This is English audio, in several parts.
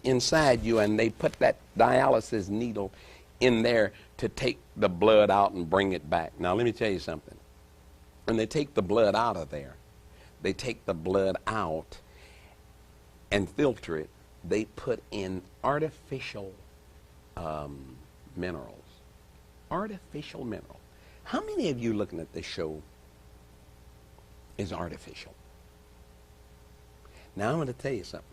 inside you, and they put that dialysis needle in there to take the blood out and bring it back. Now, let me tell you something. When they take the blood out of there, they take the blood out and filter it. They put in artificial minerals. Artificial mineral. How many of you looking at this show is artificial? Now, I'm going to tell you something.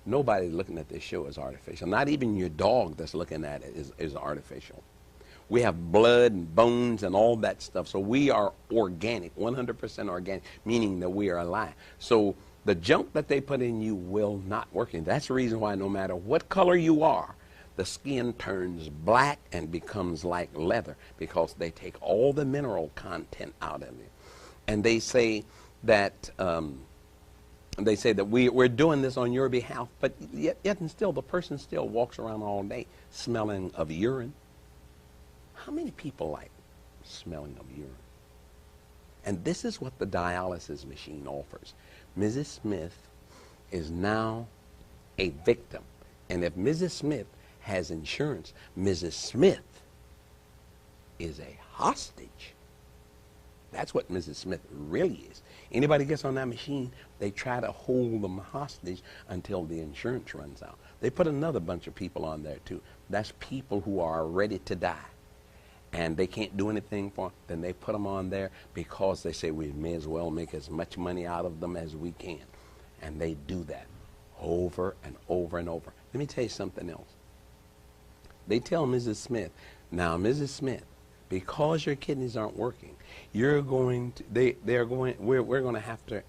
Nobody looking at this show is artificial. Not even your dog that's looking at it is artificial. We have blood and bones and all that stuff. So we are organic, 100% organic, meaning that we are alive. So the junk that they put in you will not work. And that's the reason why no matter what color you are, the skin turns black and becomes like leather, because they take all the mineral content out of it. And they say that we're doing this on your behalf, but yet and still the person still walks around all day smelling of urine. How many people like smelling of urine? And this is what the dialysis machine offers. Mrs. Smith is now a victim. And if Mrs. Smith has insurance, Mrs. Smith is a hostage. That's what Mrs. Smith really is. Anybody gets on that machine, they try to hold them hostage until the insurance runs out. They put another bunch of people on there too. That's people who are ready to die, and they can't do anything for them. Then they put them on there because they say we may as well make as much money out of them as we can. And they do that over and over and over. Let me tell you something else. They tell Mrs. Smith, now Mrs. Smith, because your kidneys aren't working, we're going to have to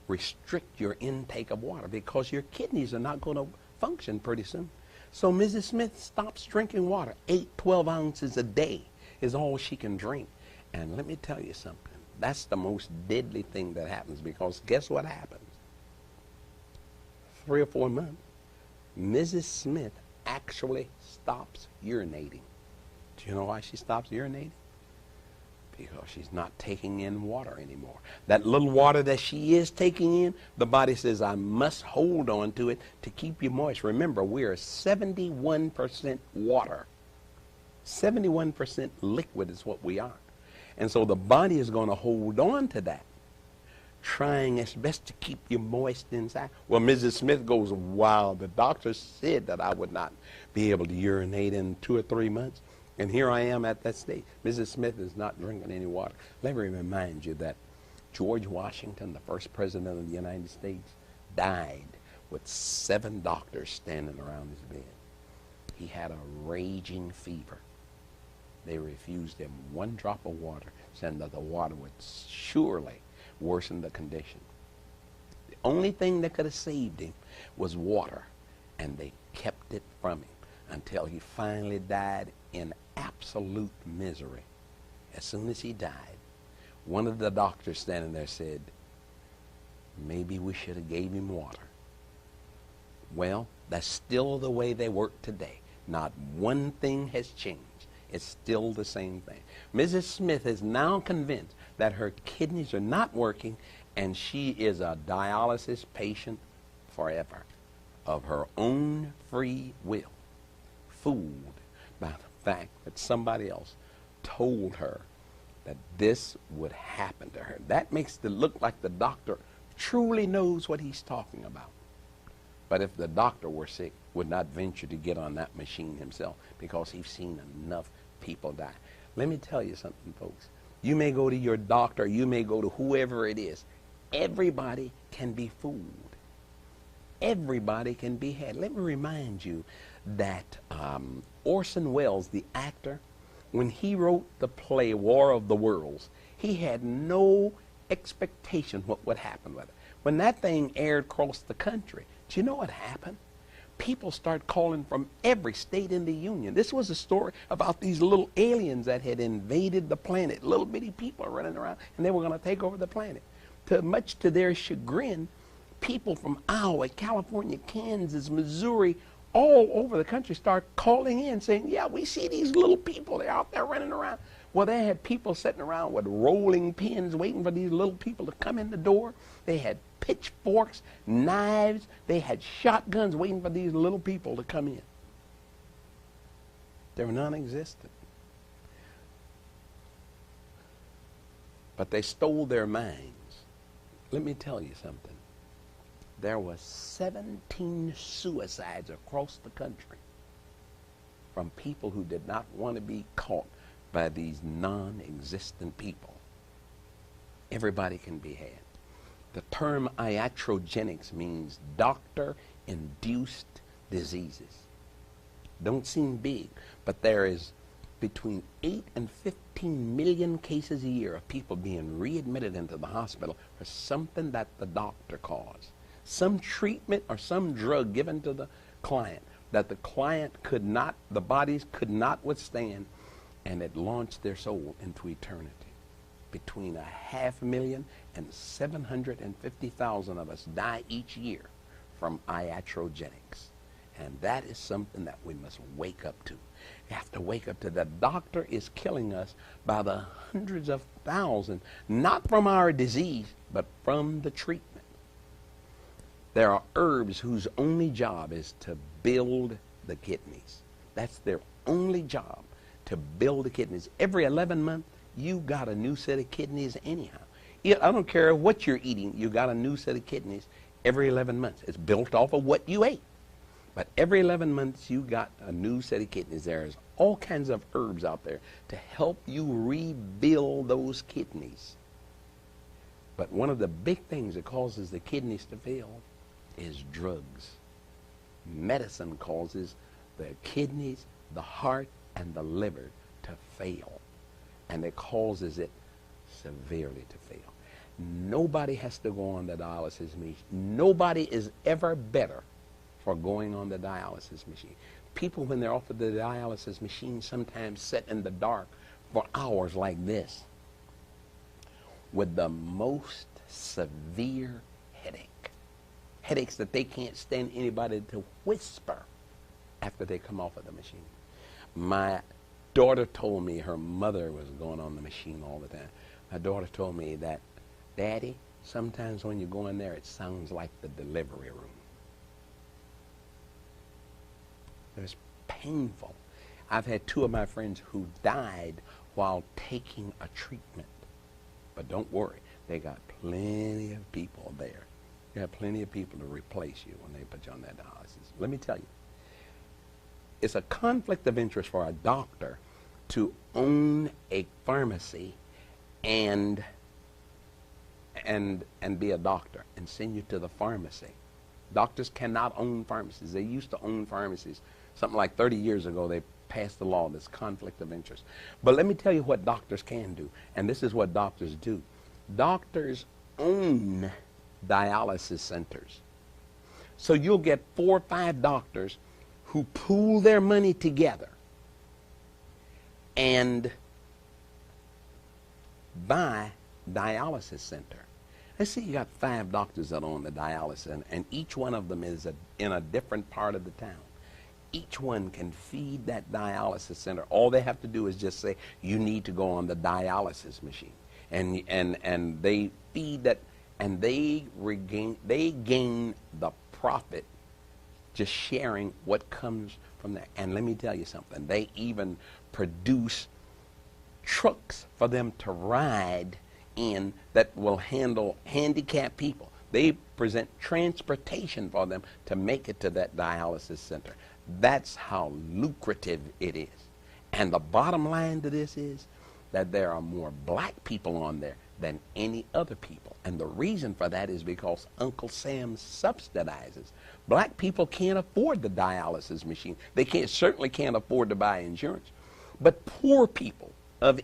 restrict your intake of water because your kidneys are not going to function pretty soon. So Mrs. Smith stops drinking water. 12 ounces a day is all she can drink. And let me tell you something. That's the most deadly thing that happens, because guess what happens? 3 or 4 months, Mrs. Smith actually stops urinating. Do you know why she stops urinating? Because she's not taking in water anymore. That little water that she is taking in, the body says, I must hold on to it to keep you moist. Remember, we are 71% water. 71% liquid is what we are. And so the body is going to hold on to that, trying its best to keep you moist inside. Well, Mrs. Smith goes, wow, the doctor said that I would not be able to urinate in 2 or 3 months. And here I am at that stage. Mrs. Smith is not drinking any water. Let me remind you that George Washington, the first president of the United States, died with 7 doctors standing around his bed. He had a raging fever. They refused him 1 drop of water, saying that the water would surely worsen the condition. The only thing that could have saved him was water, and they kept it from him until he finally died in absolute misery. As soon as he died, one of the doctors standing there said, maybe we should have gave him water. Well, that's still the way they work today. Not one thing has changed. It's still the same thing. Mrs. Smith is now convinced that her kidneys are not working, and she is a dialysis patient forever, of her own free will, fooled by the fact that somebody else told her that this would happen to her. That makes it look like the doctor truly knows what he's talking about. But if the doctor were sick, would not venture to get on that machine himself, because he's seen enough people die. Let me tell you something, folks. You may go to your doctor, you may go to whoever it is. Everybody can be fooled. Everybody can be had. Let me remind you that Orson Welles, the actor, when he wrote the play War of the Worlds, he had no expectation what would happen with it. When that thing aired across the country, do you know what happened? People start calling from every state in the Union. This was a story about these little aliens that had invaded the planet. Little bitty people running around, and they were going to take over the planet. Much to their chagrin, people from Iowa, California, Kansas, Missouri, all over the country start calling in saying, yeah, we see these little people. They're out there running around. Well, they had people sitting around with rolling pins waiting for these little people to come in the door. They had pitchforks, knives. They had shotguns waiting for these little people to come in. They were non-existent. But they stole their minds. Let me tell you something. There were 17 suicides across the country from people who did not want to be caught by these non-existent people. Everybody can be had. The term iatrogenics means doctor-induced diseases. Don't seem big, but there is between 8 and 15 million cases a year of people being readmitted into the hospital for something that the doctor caused. Some treatment or some drug given to the client that the client could not, the bodies could not withstand, and it launched their soul into eternity. Between 500,000 and 750,000 of us die each year from iatrogenics. And that is something that we must wake up to. You have to wake up to. The doctor is killing us by the hundreds of thousands, not from our disease, but from the treatment. There are herbs whose only job is to build the kidneys. That's their only job, to build the kidneys. Every 11 months, you got a new set of kidneys anyhow. I don't care what you're eating, you got a new set of kidneys every 11 months. It's built off of what you ate. But every 11 months, you got a new set of kidneys. There's all kinds of herbs out there to help you rebuild those kidneys. But one of the big things that causes the kidneys to fail is drugs. Medicine causes the kidneys, the heart, and the liver to fail. And it causes it severely to fail. Nobody has to go on the dialysis machine. Nobody is ever better for going on the dialysis machine. People, when they're off of the dialysis machine, sometimes sit in the dark for hours like this with the most severe headache. Headaches that they can't stand anybody to whisper after they come off of the machine. My daughter told me her mother was going on the machine all the time. My daughter told me that, Daddy, sometimes when you go in there, it sounds like the delivery room. It's painful. I've had 2 of my friends who died while taking a treatment. But don't worry, they got plenty of people there. You have plenty of people to replace you when they put you on that dialysis. Let me tell you, it's a conflict of interest for a doctor to own a pharmacy and be a doctor and send you to the pharmacy. Doctors cannot own pharmacies. They used to own pharmacies. Something like 30 years ago, they passed the law, this conflict of interest. But let me tell you what doctors can do, and this is what doctors do. Doctors own dialysis centers. So you'll get 4 or 5 doctors who pool their money together and buy dialysis center. Let's say you got 5 doctors that own the dialysis, and each one of them is in a different part of the town. Each one can feed that dialysis center. All they have to do is just say, you need to go on the dialysis machine. And they feed that, and they gain the profit just sharing what comes from that. And let me tell you something, they even produce trucks for them to ride in that will handle handicapped people. They present transportation for them to make it to that dialysis center. That's how lucrative it is. And the bottom line to this is that there are more black people on there than any other people. And the reason for that is because Uncle Sam subsidizes. Black people can't afford the dialysis machine. They certainly can't afford to buy insurance. But poor people of